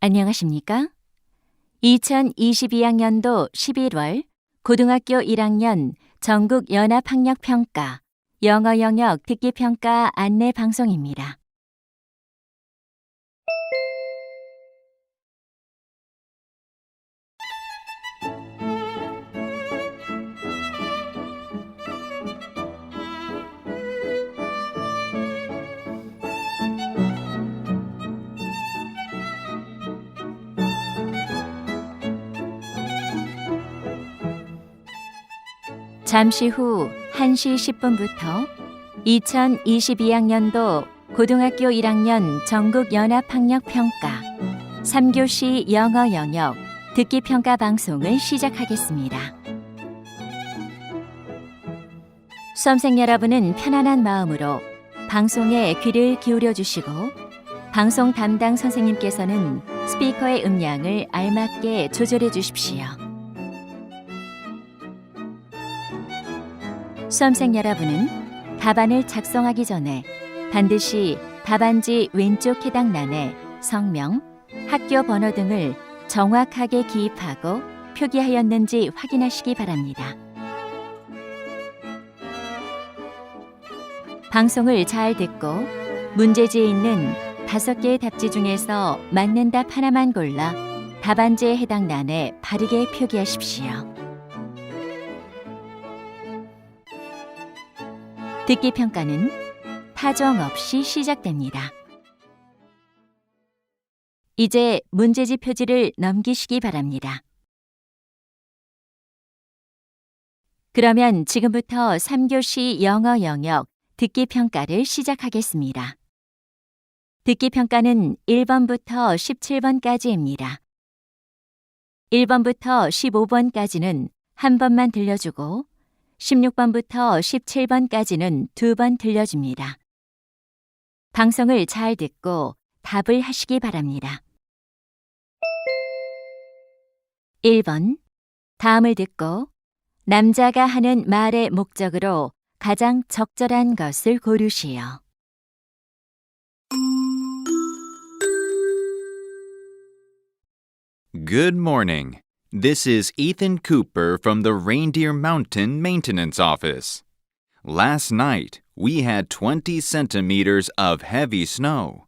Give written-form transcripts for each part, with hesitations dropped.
안녕하십니까? 2022학년도 11월 고등학교 1학년 전국 연합학력평가 영어영역 듣기평가 안내 방송입니다. 잠시 후 1시 10분부터 2022학년도 고등학교 1학년 전국 연합학력평가 3교시 영어영역 듣기평가 방송을 시작하겠습니다. 수험생 여러분은 편안한 마음으로 방송에 귀를 기울여 주시고 방송 담당 선생님께서는 스피커의 음량을 알맞게 조절해 주십시오. 수험생 여러분은 답안을 작성하기 전에 반드시 답안지 왼쪽 해당란에 성명, 학교 번호 등을 정확하게 기입하고 표기하였는지 확인하시기 바랍니다. 방송을 잘 듣고 문제지에 있는 5개의 답지 중에서 맞는 답 하나만 골라 답안지에 해당란에 바르게 표기하십시오. 듣기평가는 타정 없이 시작됩니다. 이제 문제지 표지를 넘기시기 바랍니다. 그러면 지금부터 3교시 영어 영역 듣기평가를 시작하겠습니다. 듣기평가는 1번부터 17번까지입니다. 1번부터 15번까지는 한 번만 들려주고 16번부터 17번까지는 2번 들려줍니다. 방송을 잘 듣고 답을 하시기 바랍니다. 1번. 다음을 듣고 남자가 하는 말의 목적으로 가장 적절한 것을 고르시오. Good morning. This is Ethan Cooper from the Reindeer Mountain Maintenance Office. Last night, we had 20 centimeters of heavy snow.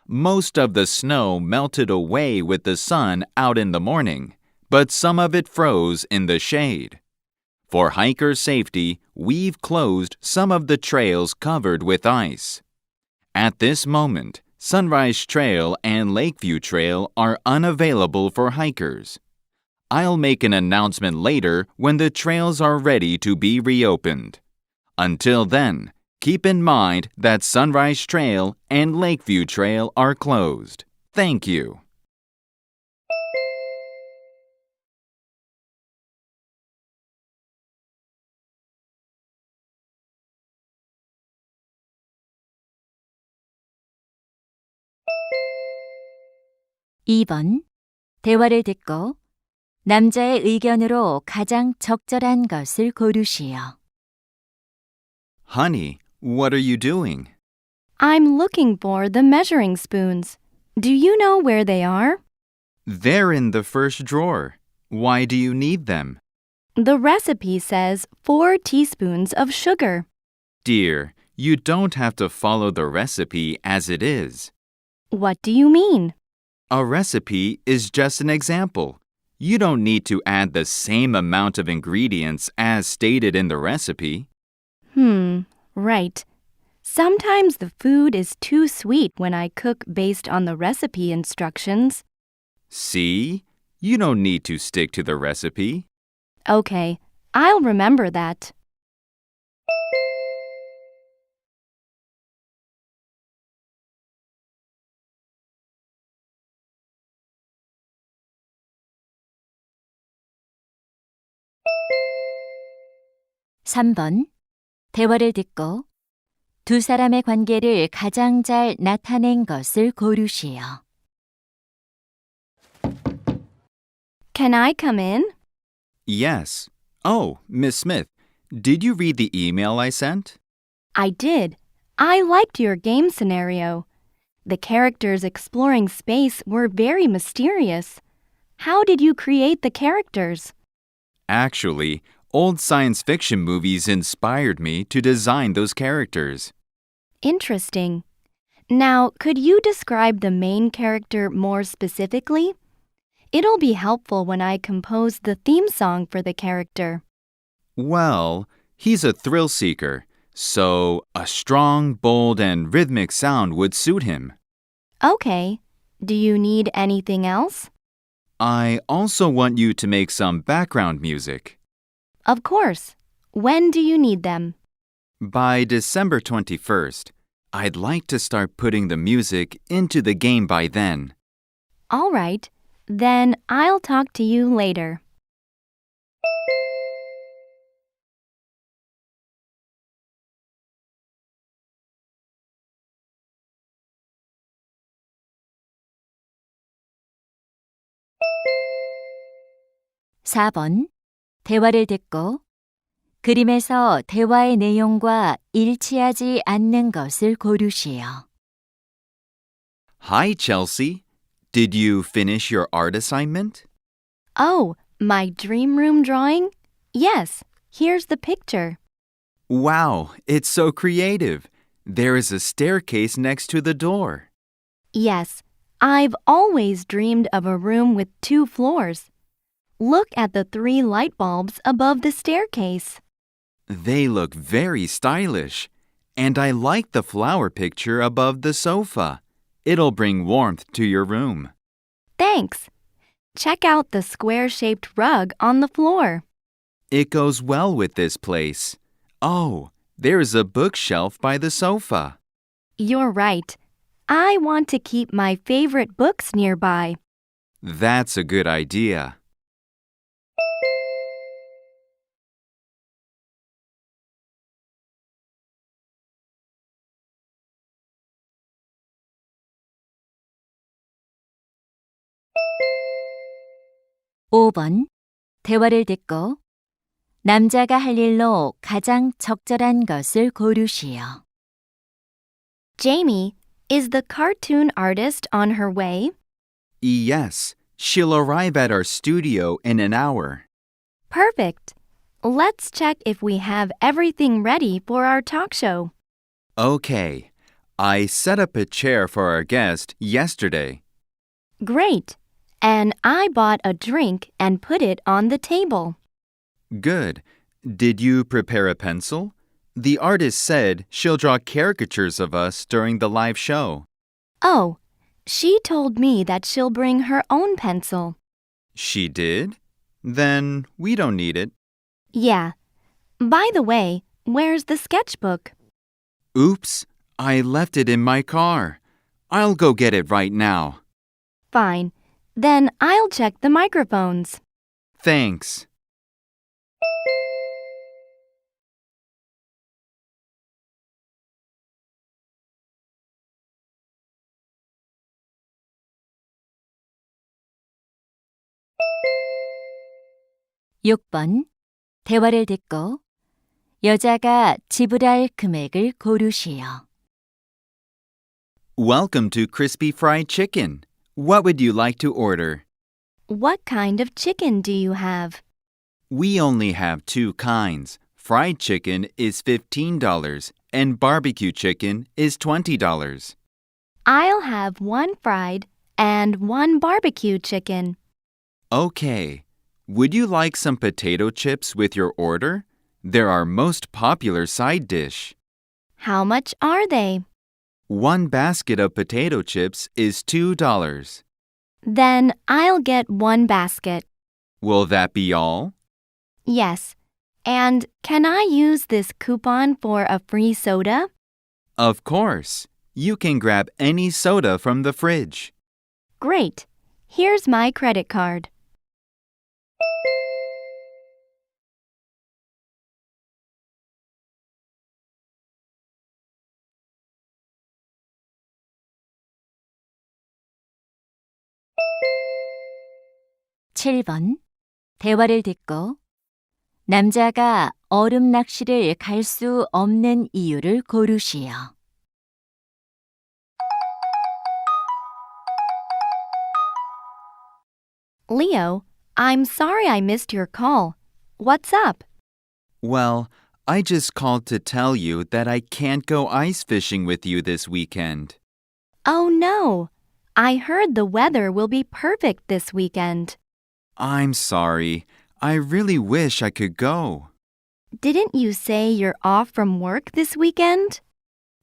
Most of the snow melted away with the sun out in the morning, but some of it froze in the shade. For hiker safety, we've closed some of the trails covered with ice. At this moment, Sunrise Trail and Lakeview Trail are unavailable for hikers. I'll make an announcement later when the trails are ready to be reopened. Until then, keep in mind that Sunrise Trail and Lakeview Trail are closed. Thank you. (2번) 대화를 듣고 남자의 의견으로 가장 적절한 것을 고르시오. Honey, what are you doing? I'm looking for the measuring spoons. Do you know where they are? They're in the first drawer. Why do you need them? The recipe says 4 teaspoons of sugar. Dear, you don't have to follow the recipe as it is. What do you mean? A recipe is just an example. You don't need to add the same amount of ingredients as stated in the recipe. Right. Sometimes the food is too sweet when I cook based on the recipe instructions. See? You don't need to stick to the recipe. Okay, I'll remember that. (3번) 대화를 듣고 두 사람의 관계를 가장 잘 나타낸 것을 고르시오. Can I come in? Yes. Oh, Miss Smith, did you read the email I sent? I did. I liked your game scenario. The characters exploring space were very mysterious. How did you create the characters? Actually, old science fiction movies inspired me to design those characters. Interesting. Now, could you describe the main character more specifically? It'll be helpful when I compose the theme song for the character. Well, he's a thrill seeker, so a strong, bold, and rhythmic sound would suit him. Okay. Do you need anything else? I also want you to make some background music. Of course. When do you need them? By December 21st, I'd like to start putting the music into the game by then. All right. Then I'll talk to you later. (4번) 대화를 듣고 그림에서 대화의 내용과 일치하지 않는 것을 고르시오. Hi, Chelsea. Did you finish your art assignment? Oh, my dream room drawing? Yes, here's the picture. Wow, it's so creative. There is a staircase next to the door. Yes, I've always dreamed of a room with 2 floors. Look at the 3 light bulbs above the staircase. They look very stylish. And I like the flower picture above the sofa. It'll bring warmth to your room. Thanks. Check out the square-shaped rug on the floor. It goes well with this place. Oh, there's a bookshelf by the sofa. You're right. I want to keep my favorite books nearby. That's a good idea. (5번) 대화를 듣고 남자가 할 일로 가장 적절한 것을 고르시오. Jamie, is the cartoon artist on her way? Yes, she'll arrive at our studio in an hour. Perfect. Let's check if we have everything ready for our talk show. Okay, I set up a chair for our guest yesterday. Great. And I bought a drink and put it on the table. Good. Did you prepare a pencil? The artist said she'll draw caricatures of us during the live show. Oh, she told me that she'll bring her own pencil. She did? Then we don't need it. Yeah. By the way, where's the sketchbook? Oops, I left it in my car. I'll go get it right now. Fine. Then I'll check the microphones. Thanks. (6번) 대화를 듣고 여자가 지불할 금액을 고르시오. Welcome to Crispy Fried Chicken. What would you like to order? What kind of chicken do you have? We only have 2 kinds. Fried chicken is $15 and barbecue chicken is $20. I'll have 1 fried and 1 barbecue chicken. Okay. Would you like some potato chips with your order? They're our most popular side dish. How much are they? 1 basket of potato chips is $2. Then I'll get 1 basket. Will that be all? Yes. And can I use this coupon for a free soda? Of course. You can grab any soda from the fridge. Great. Here's my credit card. (7번) 대화를 듣고 남자가 얼음 낚시를 갈 수 없는 이유를 고르시오. Leo, I'm sorry I missed your call. What's up? Well, I just called to tell you that I can't go ice fishing with you this weekend. Oh no, I heard the weather will be perfect this weekend. I'm sorry. I really wish I could go. Didn't you say you're off from work this weekend?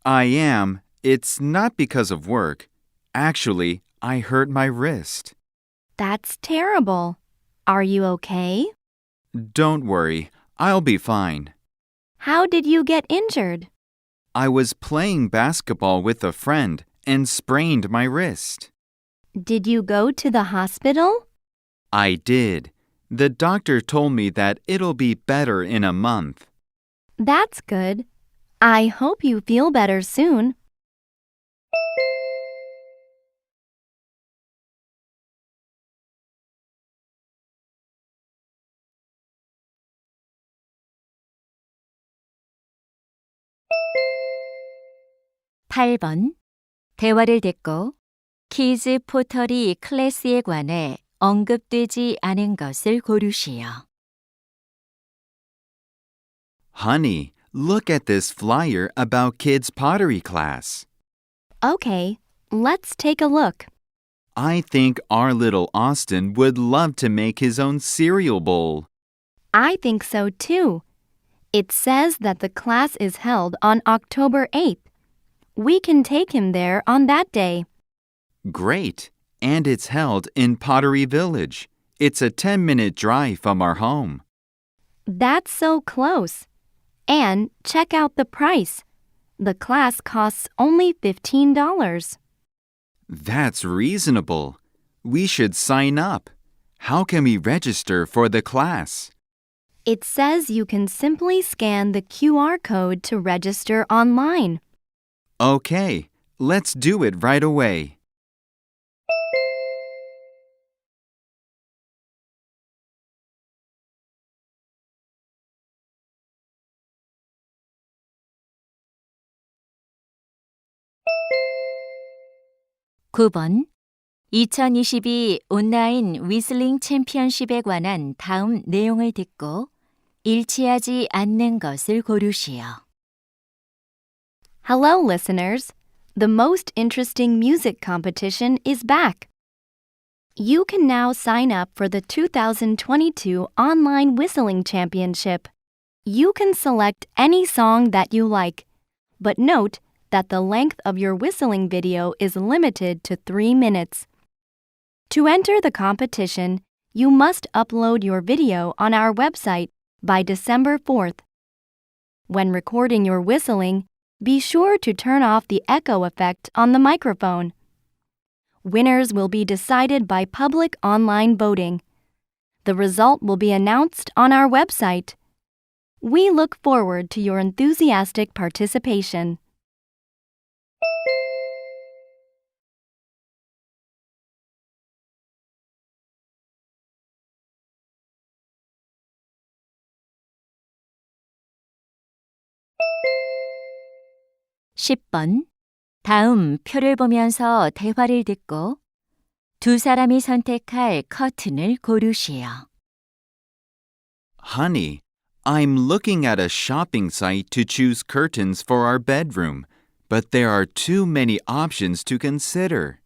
I am. It's not because of work. Actually, I hurt my wrist. That's terrible. Are you okay? Don't worry. I'll be fine. How did you get injured? I was playing basketball with a friend and sprained my wrist. Did you go to the hospital? I did. The doctor told me that it'll be better in a month. That's good. I hope you feel better soon. 팔 번 대화를 듣고 키즈 포털이 클래스에 관해 언급되지 않은 것을 고르시오. Honey, look at this flyer about kids' pottery class. Okay, let's take a look. I think our little Austin would love to make his own cereal bowl. I think so too. It says that the class is held on October 8th. We can take him there on that day. Great! And it's held in Pottery Village. It's a 10-minute drive from our home. That's so close. And check out the price. The class costs only $15. That's reasonable. We should sign up. How can we register for the class? It says you can simply scan the QR code to register online. Okay, let's do it right away. 구 번 2022 온라인 위슬링 챔피언십에 관한 다음 내용을 듣고 일치하지 않는 것을 고르시오. Hello, listeners. The most interesting music competition is back. You can now sign up for the 2022 Online Whistling Championship. You can select any song that you like, but note that the length of your whistling video is limited to 3 minutes. To enter the competition, you must upload your video on our website by December 4th. When recording your whistling, be sure to turn off the echo effect on the microphone. Winners will be decided by public online voting. The result will be announced on our website. We look forward to your enthusiastic participation. 십 번 다음 표를 보면서 대화를 듣고 두 사람이 선택할 커튼을 고르시오. Honey, I'm looking at a shopping site to choose curtains for our bedroom, but there are too many options to consider.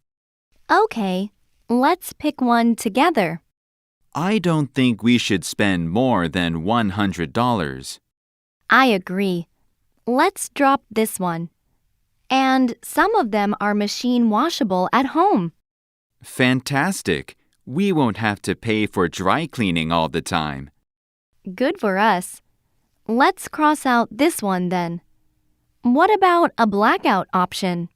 Okay, let's pick one together. I don't think we should spend more than $100. I agree. Let's drop this one. And some of them are machine washable at home. Fantastic! We won't have to pay for dry cleaning all the time. Good for us. Let's cross out this one then. What about a blackout option?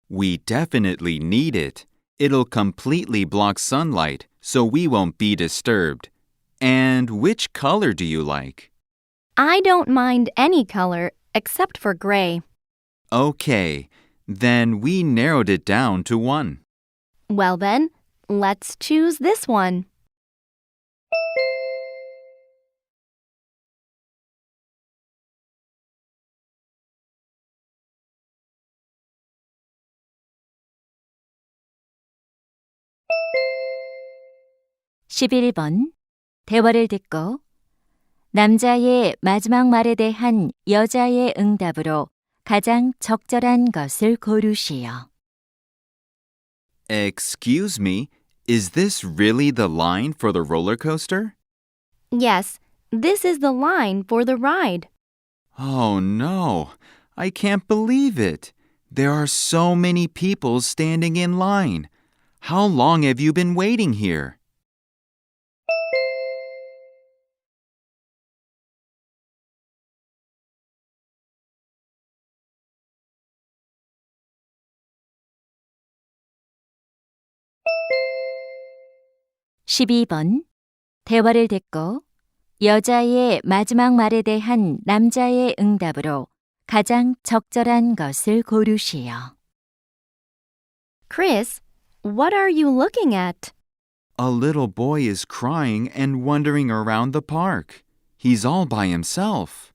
We definitely need it. It'll completely block sunlight, so we won't be disturbed. And which color do you like? I don't mind any color except for gray. Okay, then we narrowed it down to one. Well then, let's choose this one. 11번. 대화를 듣고 남자의 마지막 말에 대한 여자의 응답으로 가장 적절한 것을 고르시오. Excuse me, is this really the line for the roller coaster? Yes, this is the line for the ride. Oh no, I can't believe it. There are so many people standing in line. How long have you been waiting here? (12번) 대화를 듣고 여자의 마지막 말에 대한 남자의 응답으로 가장 적절한 것을 고르시오. Chris, what are you looking at? A little boy is crying and wandering around the park. He's all by himself.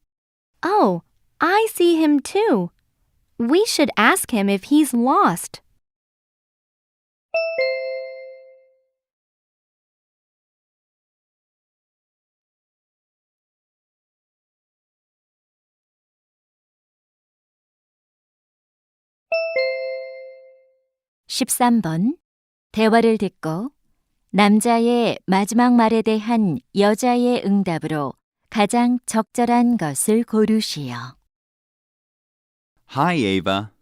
Oh, I see him too. We should ask him if he's lost. (13번) 대화를 듣고 남자의 마지막 말에 대한 여자의 응답으로 가장 적절한 것을 고르시오. Hi, Ava.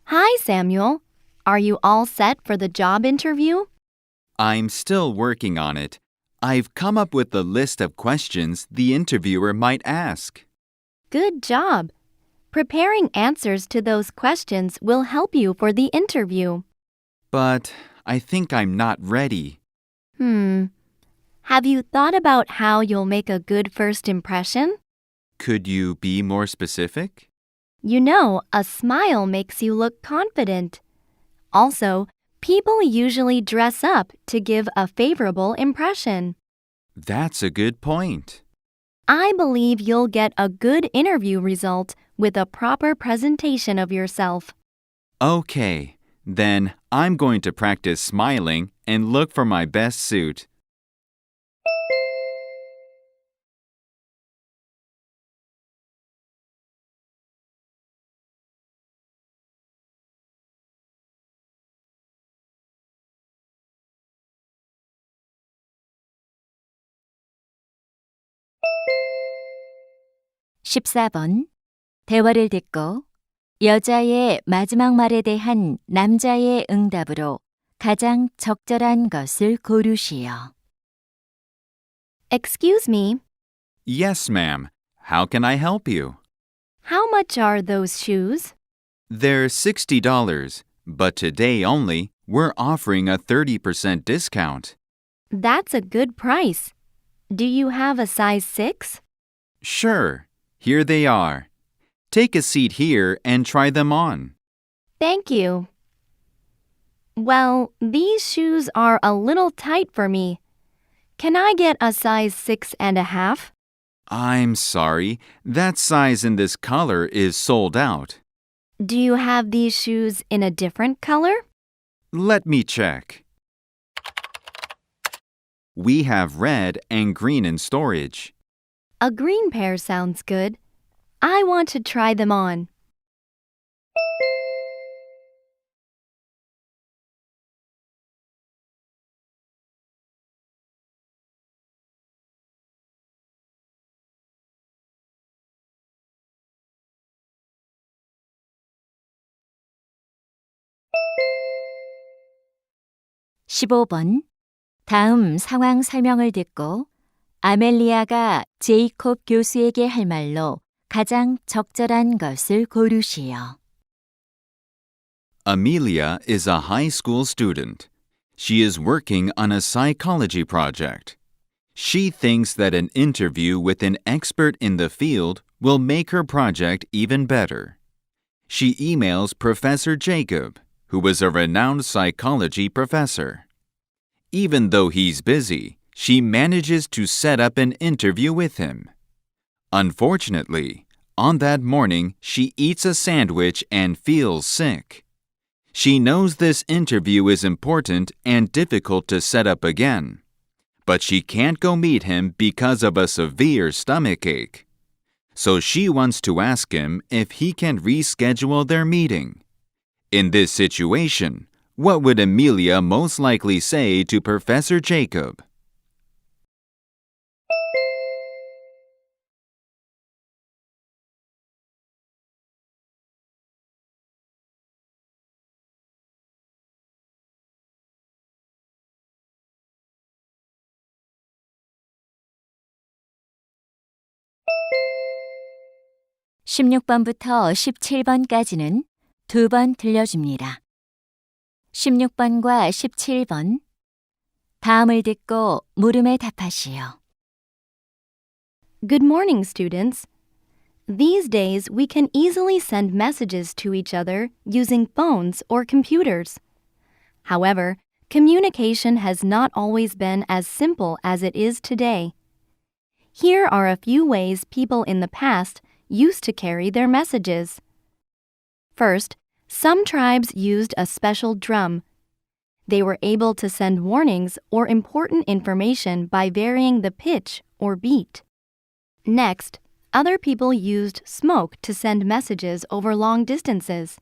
Hi, Samuel. Are you all set for the job interview? I'm still working on it. I've come up with a list of questions the interviewer might ask. Good job. Preparing answers to those questions will help you for the interview. But I think I'm not ready. Have you thought about how you'll make a good first impression? Could you be more specific? You know, a smile makes you look confident. Also, people usually dress up to give a favorable impression. That's a good point. I believe you'll get a good interview result with a proper presentation of yourself. Okay, then I'm going to practice smiling and look for my best suit. (14번) 대화를 듣고 여자의 마지막 말에 대한 남자의 응답으로 가장 적절한 것을 고르시오. Excuse me, Yes, ma'am. How can I help you? how much are those shoes? They're $60, but today only, we're offering a 30% discount. That's a good price. Do you have a size 6? Sure, here they are. Take a seat here and try them on. Thank you. Well, these shoes are a little tight for me. Can I get a size 6.5? I'm sorry, that size in this color is sold out. Do you have these shoes in a different color? Let me check. We have red and green in storage. A green pair sounds good. I want to try them on. (15번) 다음 상황 설명을 듣고 아멜리아가 제이콥 교수에게 할 말로 가장 적절한 것을 고르시오. Amelia is a high school student. She is working on a psychology project. She thinks that an interview with an expert in the field will make her project even better. She emails Professor Jacob, who is a renowned psychology professor. Even though he's busy, she manages to set up an interview with him. Unfortunately, on that morning, she eats a sandwich and feels sick. She knows this interview is important and difficult to set up again. but she can't go meet him because of a severe stomachache. So she wants to ask him if he can reschedule their meeting. In this situation, what would Amelia most likely say to Professor Jacob? (16번부터 17번까지는) 두 번 들려줍니다. 16번과 17번. 다음을 듣고 물음에 답하시오. Good morning, students. These days, we can easily send messages to each other using phones or computers. However, communication has not always been as simple as it is today. Here are a few ways people in the past used to carry their messages. First, some tribes used a special drum. They were able to send warnings or important information by varying the pitch or beat. Next, other people used smoke to send messages over long distances.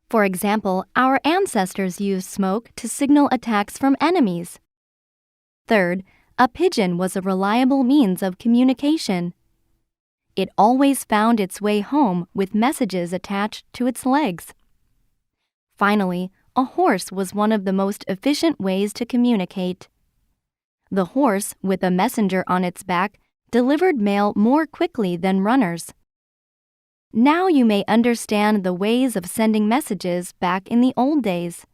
For example, our ancestors used smoke to signal attacks from enemies. Third, a pigeon was a reliable means of communication. It always found its way home with messages attached to its legs. Finally, a horse was one of the most efficient ways to communicate. The horse, with a messenger on its back, delivered mail more quickly than runners. Now you may understand the ways of sending messages back in the old days.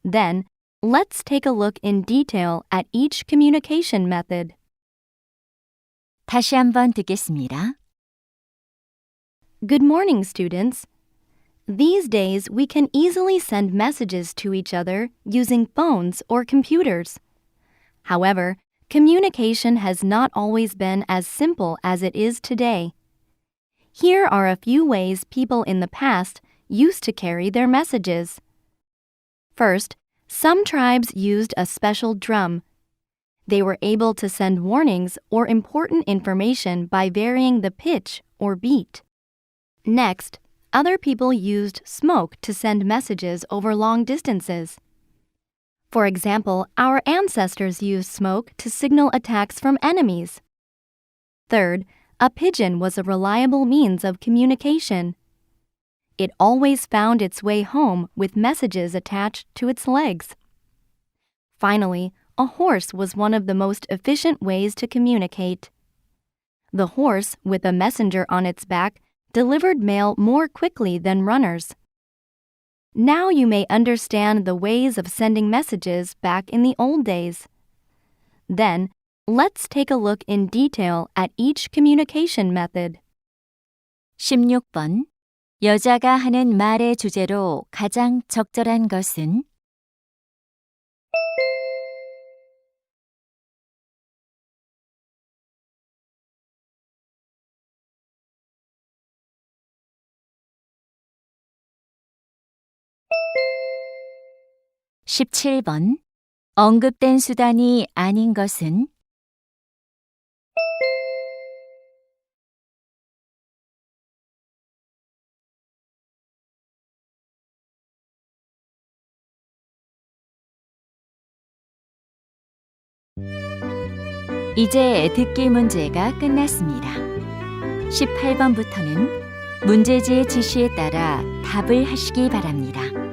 Then, let's take a look in detail at each communication method. 다시 한번 듣겠습니다. Good morning, students. These days, we can easily send messages to each other using phones or computers. However, communication has not always been as simple as it is today. Here are a few ways people in the past used to carry their messages. First, some tribes used a special drum. They were able to send warnings or important information by varying the pitch or beat. Next, other people used smoke to send messages over long distances. For example, our ancestors used smoke to signal attacks from enemies. Third, a pigeon was a reliable means of communication. It always found its way home with messages attached to its legs. Finally, a horse was one of the most efficient ways to communicate. The horse, with a messenger on its back, delivered mail more quickly than runners. Now you may understand the ways of sending messages back in the old days. Then, let's take a look in detail at each communication method. 16번. 여자가 하는 말의 주제로 가장 적절한 것은? 17번. 언급된 수단이 아닌 것은? '이제 듣기 문제가 끝났습니다. 18번부터는 문제지의 지시에 따라 답을 하시기 바랍니다.